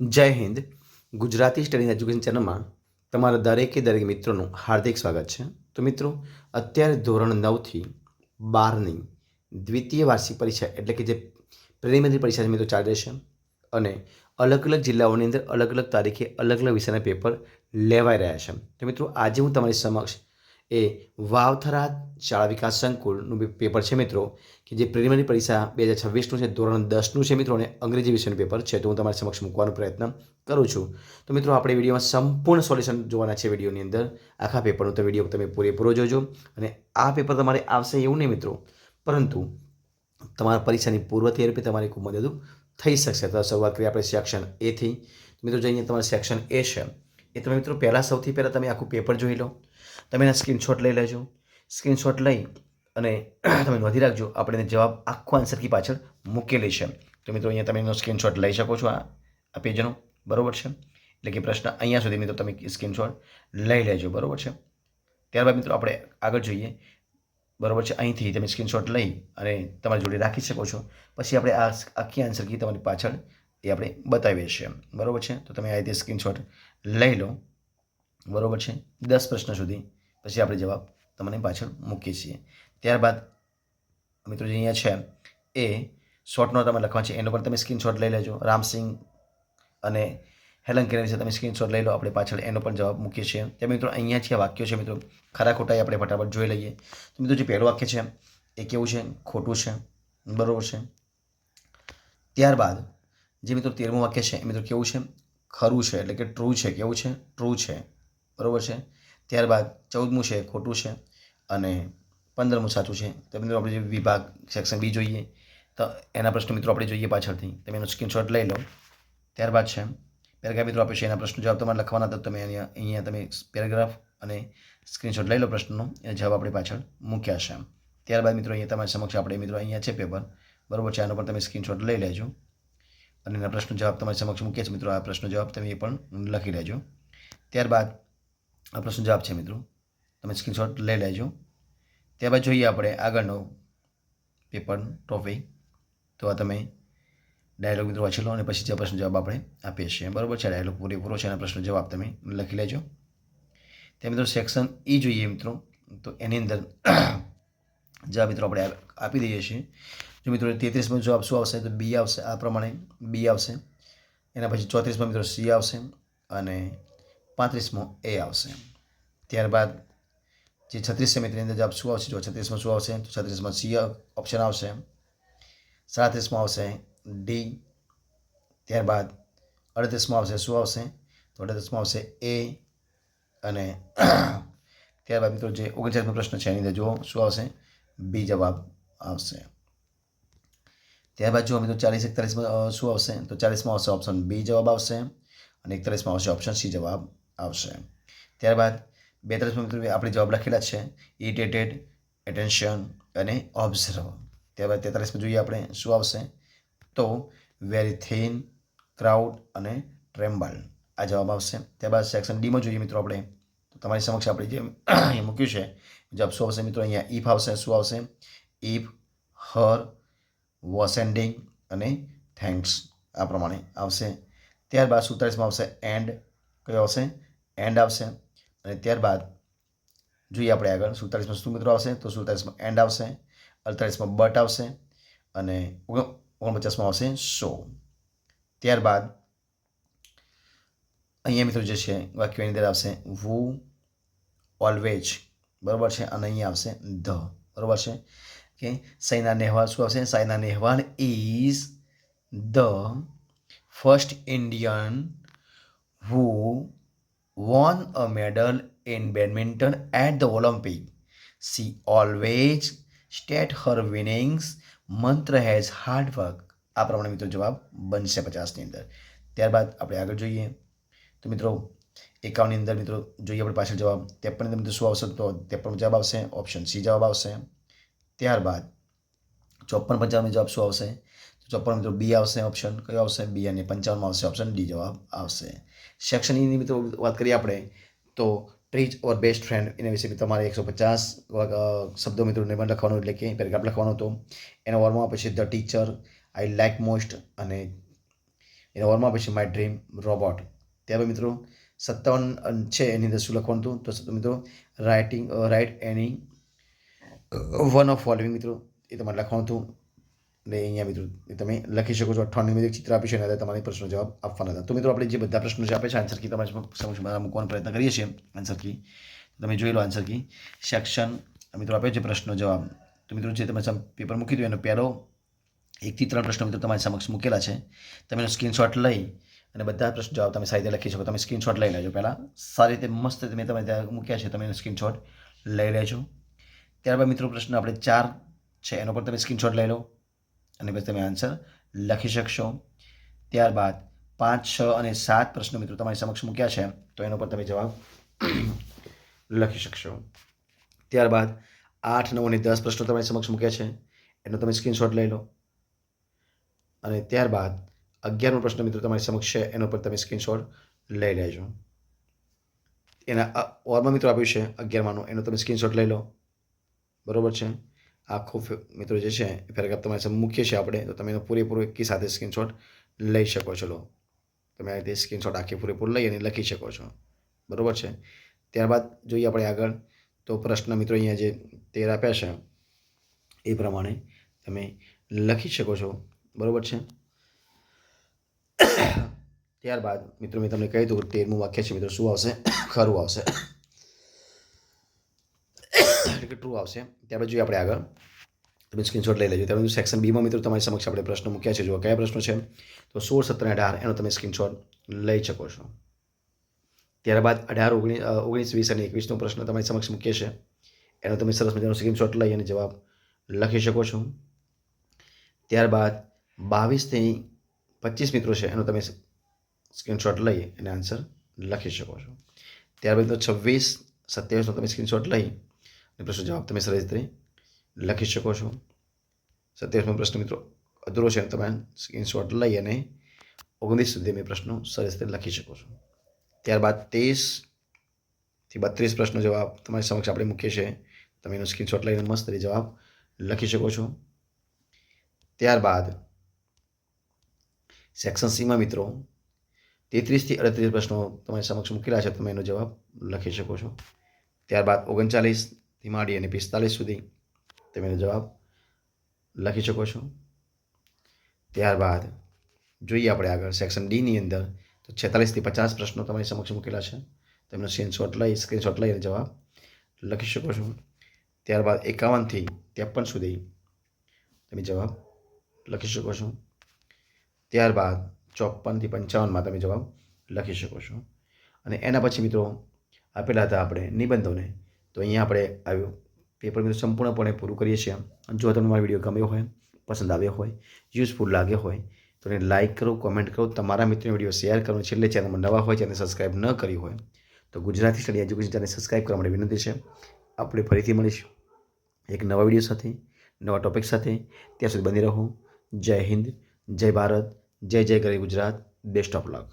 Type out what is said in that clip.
જય Hind. Gujarati study education ચેનલમાં તમારા દરેક મિત્રોનું હાર્દિક સ્વાગત છે. તો મિત્રો, અત્યારે ધોરણ 9થી 12ની દ્વિતીય વાર્ષિક પરીક્ષા એટલે કે જે પ્રિલિમિનરી પરીક્ષા છે મિત્રો ચાલી રહેશે અને અલગ અલગ જિલ્લાઓની અંદર અલગ અલગ તારીખે અલગ અલગ વિષયના પેપર લેવાઈ રહ્યા છે. તો મિત્રો, આજે હું તમારી સમક્ષ એ વાવથરા શાળા વિકાસ સંકુલનું પેપર છે મિત્રો, કે જે પ્રિલિમિનરી પરીક્ષા 2026નું છે, ધોરણ 10નું છે મિત્રો, અને અંગ્રેજી વિષયનું પેપર છે. તો હું તમારી સમક્ષ મૂકવાનો પ્રયત્ન કરું છું. તો મિત્રો, આપણે વિડીયોમાં સંપૂર્ણ સોલ્યુશન જોવાના છે. વિડીયોની અંદર આખા પેપરનું તો વિડીયો તમે પૂરેપૂરો જોજો. અને આ પેપર તમારે આવશે એવું નહીં મિત્રો, પરંતુ તમારા પરીક્ષાની પૂર્વ તૈયારી તમારી ખૂબ મદદ થઈ શકશે. તો શરૂઆત કરીએ આપણે સેક્શન એથી. મિત્રો, જે અહીંયા તમારું સેક્શન એ છે એ તમે મિત્રો સૌથી પહેલાં તમે આખું પેપર જોઈ લો. તમે એના સ્ક્રીનશોટ લઈ લેજો. સ્ક્રીનશોટ લઈ અને તમે નોંધી રાખજો. આપણે જવાબ આખો આન્સર કી પાછળ મૂકેલી છે. તો મિત્રો, અહીંયા તમે એનો સ્ક્રીનશોટ લઈ શકો છો આ પેજનો, બરાબર છે. એટલે કે પ્રશ્ન અહીંયા સુધી મિત્રો તમે સ્ક્રીનશોટ લઈ લેજો, બરાબર છે. ત્યારબાદ મિત્રો આપણે આગળ જોઈએ, બરાબર છે. અહીંથી તમે સ્ક્રીનશોટ લઈ અને તમારી જોડે રાખી શકો છો. પછી આપણે આ આખી આન્સર કી તમારી પાછળ એ આપણે બતાવીએ છીએ, બરાબર છે. તો તમે આ રીતે સ્ક્રીનશોટ લઈ લો, બરાબર છે. 10 પ્રશ્ન સુધી પછી આપણે જવાબ તમને પાછળ મૂકીએ છીએ. ત્યારબાદ મિત્રો જે અહીંયા છે એ શોર્ટ નોટ તમે લખવા છે, એનો પર તમે સ્ક્રીનશોટ લઈ લેજો. રામસિંગ અને હેલન કેલર વિશે તમે સ્ક્રીનશોટ લઈ લો. આપણે પાછળ એનો પણ જવાબ મૂકીએ છીએ. તે મિત્રો અહીંયા છે વાક્યો છે મિત્રો, ખરા ખોટા આપણે ફટાફટ જોઈ લઈએ. તો મિત્રો, જે પહેલું વાક્ય છે એ કેવું છે? ખોટું છે, બરાબર છે. ત્યારબાદ જે મિત્રો 13મું વાક્ય છે એ મિત્રો કેવું છે? ખરું છે, એટલે કે ટ્રુ છે. કેવું છે? ટ્રુ છે, બરાબર છે. ત્યારબાદ 14મું છે ખોટું છે અને 15મું સાચું છે. તો મિત્રો આપણે જે વિભાગ સેક્શન બી જોઈએ તો એના પ્રશ્નો મિત્રો આપણે જોઈએ પાછળથી. તમે એનો સ્ક્રીનશોટ લઈ લો. ત્યારબાદ છે પેરેગ્રાફ મિત્રો આપે છે, એના પ્રશ્નો જવાબ તમારે લખવાના. તો તમે અહીંયા તમે પેરેગ્રાફ અને સ્ક્રીનશોટ લઈ લો પ્રશ્નનો, એનો જવાબ આપણે પાછળ મૂક્યા છે. ત્યારબાદ મિત્રો અહીંયા તમારી સમક્ષ આપણે મિત્રો અહીંયા છે પેપર, બરાબર છે. આનો પણ તમે સ્ક્રીનશોટ લઈ લેજો અને એના પ્રશ્નો જવાબ તમારી સમક્ષ મૂકીએ છીએ મિત્રો. આ પ્રશ્નો જવાબ તમે એ પણ લખી લેજો. ત્યારબાદ આ પ્રશ્ન જવાબ છે મિત્રો, તમે સ્ક્રીનશોટ લઈ લેજો. ત્યારબાદ જોઈએ આપણે આગળનો પેપર ટોપિક. તો આ તમે ડાયલોગ મિત્રો વાંચી લો અને પછી જે પ્રશ્ન જવાબ આપણે આપીએ છીએ, બરાબર છે. ડાયલોગ પૂરેપૂરો છે, એના પ્રશ્ન જવાબ તમે લખી લેજો. ત્યાં મિત્રો સેક્શન ઈ જોઈએ મિત્રો, તો એની અંદર જવાબ મિત્રો આપણે આપી દઈએ છીએ. જો મિત્રો 33માં જવાબ શું આવશે? તો બી આવશે. આ પ્રમાણે બી આવશે. એના પછી 34માં મિત્રો સી આવશે અને 35માં એ આવશે. ત્યારબાદ જે 36 મિત્રની અંદર જવાબ શું આવશે? જો 36માં શું આવશે? તો 36માં સી ઓપ્શન આવશે. 37માં આવશે ડી. ત્યારબાદ 38માં આવશે શું આવશે? તો 38માં આવશે એ. અને ત્યારબાદ મિત્રો જે 39મો પ્રશ્ન છે એની અંદર જુઓ શું આવશે? બી જવાબ આવશે. ત્યારબાદ જુઓ મિત્રો 40-41માં શું આવશે? તો 40માં આવશે ઓપ્શન બી જવાબ આવશે અને 41માં આવશે ઓપ્શન સી જવાબ આવશે. ત્યારબાદ 42માં મિત્રો આપણે જવાબ લખેલા છે, ઇરિટેટેડ, એટેન્શન અને ઓબ્ઝર્વ. ત્યારબાદ 43માં જોઈએ આપણે શું આવશે? તો વેરી થિન, ક્રાઉડ અને ટ્રેમ્બલ આ જવાબ આવશે. ત્યારબાદ સેક્શન ડીમાં જોઈએ મિત્રો આપણે, તો તમારી સમક્ષ આપણે જે અહીંયા મૂક્યું છે જવાબ શું આવશે મિત્રો? અહીંયા ઇફ આવશે. શું આવશે? ઇફ, હર, વોસ એન્ડિંગ અને થેન્ક્સ આ પ્રમાણે આવશે. ત્યારબાદ 47માં આવશે એન્ડ. કયો આવશે? એન્ડ આવશે. અને ત્યારબાદ જોઈએ આપણે આગળ 47માં શું મિત્રો આવશે? તો 47માં એન્ડ આવશે. 48માં બટ આવશે અને 49માં આવશે સો. ત્યારબાદ અહીંયા મિત્રો જે છે વાક્યોની અંદર આવશે વુ, ઓલવેજ, બરાબર છે. અને અહીંયા આવશે ધ, બરાબર છે. કે સાયના નેહવાલ શું આવશે? Saina Nehwal is the first Indian who won a medal in badminton at the Olympic. She always state her winnings mantra has hard work. આ પ્રમાણે મિત્રો જવાબ બનશે 50ની અંદર. ત્યારબાદ આપણે આગળ જોઈએ તો મિત્રો 51ની અંદર મિત્રો જોઈએ આપણે પાછળ જવાબ. 53ની અંદર મિત્રો શું આવશે? તો 53માં જવાબ આવશે ઓપ્શન સી જવાબ આવશે. ત્યારબાદ 54-55 જવાબ શું આવશે? તો 54 મિત્રો બી આવશે ઓપ્શન. કયો આવશે? બી. અને 55માં આવશે ઓપ્શન ડી જવાબ આવશે. સેક્શન ઈની મિત્રો વાત કરીએ આપણે તો ટ્રીજ ઓર બેસ્ટ ફ્રેન્ડ એના વિશે તમારે 150 શબ્દો મિત્રો નિબંધ લખવાનો, એટલે કે પેરેગ્રાફ લખવાનો હતો. એનો વર્મો પછી the teacher, I like most અને એના ઓરમાં પછી માય ડ્રીમ રોબોટ. ત્યારબાદ મિત્રો 57 છે એની અંદર શું લખવાનું હતું? તો મિત્રો write any one of following મિત્રો એ તમારે લખવાનું હતું. એટલે અહીંયા મિત્રો તમે લખી શકો છો. 58 ચિત્ર આપ્યું છે એના આધારે તમારે પ્રશ્નો જવાબ આપવાના હતા. તો મિત્રો આપણે જે બધા પ્રશ્નો જે આપે છે આન્સર કી તમારી સમક્ષ મૂકવાનો પ્રયત્ન કરીએ છીએ. આન્સર કી તમે જોઈ લો. આન્સર કી સેક્શન મિત્રો આપે છે પ્રશ્નો જવાબ. તો મિત્રો જે તમે પેપર મૂકી દો એનો પહેલો 1 થી 3 પ્રશ્નો મિત્રો તમારી સમક્ષ મૂકેલા છે. તમે એનો સ્ક્રીનશોટ લઈ અને બધા પ્રશ્નો જવાબ તમે સારી રીતે લખી શકો. તમે સ્ક્રીનશોટ લઈ લેજો. પહેલાં સારી રીતે મસ્ત તમે ત્યાં મૂક્યા છે તમે એનો સ્ક્રીનશોટ લઈ લેજો. ત્યારબાદ મિત્રો પ્રશ્ન આપણે 4 છે એનો પર તમે સ્ક્રીનશોટ લઈ લો અને પછી તમે આન્સર લખી શકશો. ત્યારબાદ 5, 6 અને 7 પ્રશ્નો મિત્રો તમારી સમક્ષ મૂક્યા છે તો એનો પર તમે જવાબ લખી શકશો. ત્યારબાદ 8, 9 અને 10 પ્રશ્નો તમારી સમક્ષ મૂક્યા છે એનો તમે સ્ક્રીનશોટ લઈ લો અને ત્યારબાદ 11મો પ્રશ્ન મિત્રો તમારી સમક્ષ છે એનો પર તમે સ્ક્રીનશોટ લઈ લેજો. એના ઓરમાં મિત્રો આપ્યું છે 11માનું એનો તમે સ્ક્રીનશોટ લઈ લો. બરોબર છે. આખો મિત્રો જે છે પેરેગ્રાફ તમારી સામે મૂકીએ છીએ આપણે તો તમે એનો પૂરેપૂરો એકી સાથે સ્ક્રીનશોટ લઈ શકો છો. લો તમે આ રીતે સ્ક્રીનશોટ આખી પૂરેપૂરો લઈ અને લખી શકો છો. બરોબર છે. ત્યારબાદ જોઈએ આપણે આગળ તો પ્રશ્ન મિત્રો અહીંયા જે 13 આપ્યા છે એ પ્રમાણે તમે લખી શકો છો. બરોબર છે. ત્યારબાદ મિત્રો મેં તમને કહી દઉં 13મું વાક્ય છે મિત્રો શું આવશે? ખરું આવશે એટલે કે ટ્રુ આવશે. ત્યારબાદ જોઈએ આપણે આગળ તમે સ્ક્રીનશોટ લઈ લેજો. ત્યારબાદ સેક્શન બીમાં મિત્રો તમારી સમક્ષ આપણે પ્રશ્નો મૂક્યા છે. જો કયા પ્રશ્નો છે તો 16, 17 અને 18 એનો તમે સ્ક્રીનશોટ લઈ શકો છો. ત્યારબાદ 18, 19, 20 અને 21નો પ્રશ્ન તમારી સમક્ષ મૂકીએ છે એનો તમે સરસ મજાનો સ્ક્રીનશોટ લઈ અને જવાબ લખી શકો છો. ત્યારબાદ 22 થી 25 મિત્રો છે એનો તમે સ્ક્રીનશોટ લઈ અને આન્સર લખી શકો છો. ત્યારબાદ 26, 27નો તમે સ્ક્રીનશોટ લઈ અને પ્રશ્નો જવાબ તમે સરસ રીતે લખી શકો છો. 27મો પ્રશ્ન મિત્રો અધૂરો છે તમે સ્ક્રીનશોટ લઈ અને 19 સુધી મેં પ્રશ્નો સરસ રીતે લખી શકો છો. ત્યારબાદ 23 થી 32 પ્રશ્નો જવાબ તમારી સમક્ષ આપણે મૂકીએ છીએ. તમે એનો સ્ક્રીનશોટ લઈને મસ્ત રીતે જવાબ લખી શકો છો. ત્યારબાદ સેક્શન સીમાં મિત્રો 33 થી 38 પ્રશ્નો તમારી સમક્ષ મૂકેલા છે. તમે એનો જવાબ લખી શકો છો. ત્યારબાદ 39 થી માંડી અને 45 સુધી તમે એનો જવાબ લખી શકો છો. ત્યારબાદ જોઈએ આપણે આગળ સેક્શન ડીની અંદર તો 46 થી 50 પ્રશ્નો તમારી સમક્ષ મૂકેલા છે. તમે સ્ક્રીનશોટ લઈ અને જવાબ લખી શકો છો. ત્યારબાદ 51 થી 53 સુધી તમે જવાબ લખી શકો છો. ત્યારબાદ 54 થી 55માં તમે જવાબ લખી શકો છો. અને એના પછી મિત્રો આપેલા હતા આપણે નિબંધોને તો અહીંયા આપણે આવ્યું પેપર મિત્રો સંપૂર્ણપણે પૂરું કરીએ છીએ. જો તમને મારો વિડીયો ગમ્યો હોય, પસંદ આવ્યો હોય, યુઝફુલ લાગ્યો હોય તો એને લાઇક કરો, કોમેન્ટ કરો, તમારા મિત્રોને વિડીયો શેર કરો. છેલ્લે ચેનલમાં નવા હોય ચેનલ સબસ્ક્રાઈબ ન કરી હોય તો Gujarati study education channel subscribe કરવા માટે વિનંતી છે. આપણે ફરીથી મળીશું એક નવા વિડીયો સાથે, નવા ટોપિક સાથે. ત્યાં સુધી બની રહો. જય હિન્દ, જય ભારત, જય જય ગરવી ગુજરાત. Best of luck.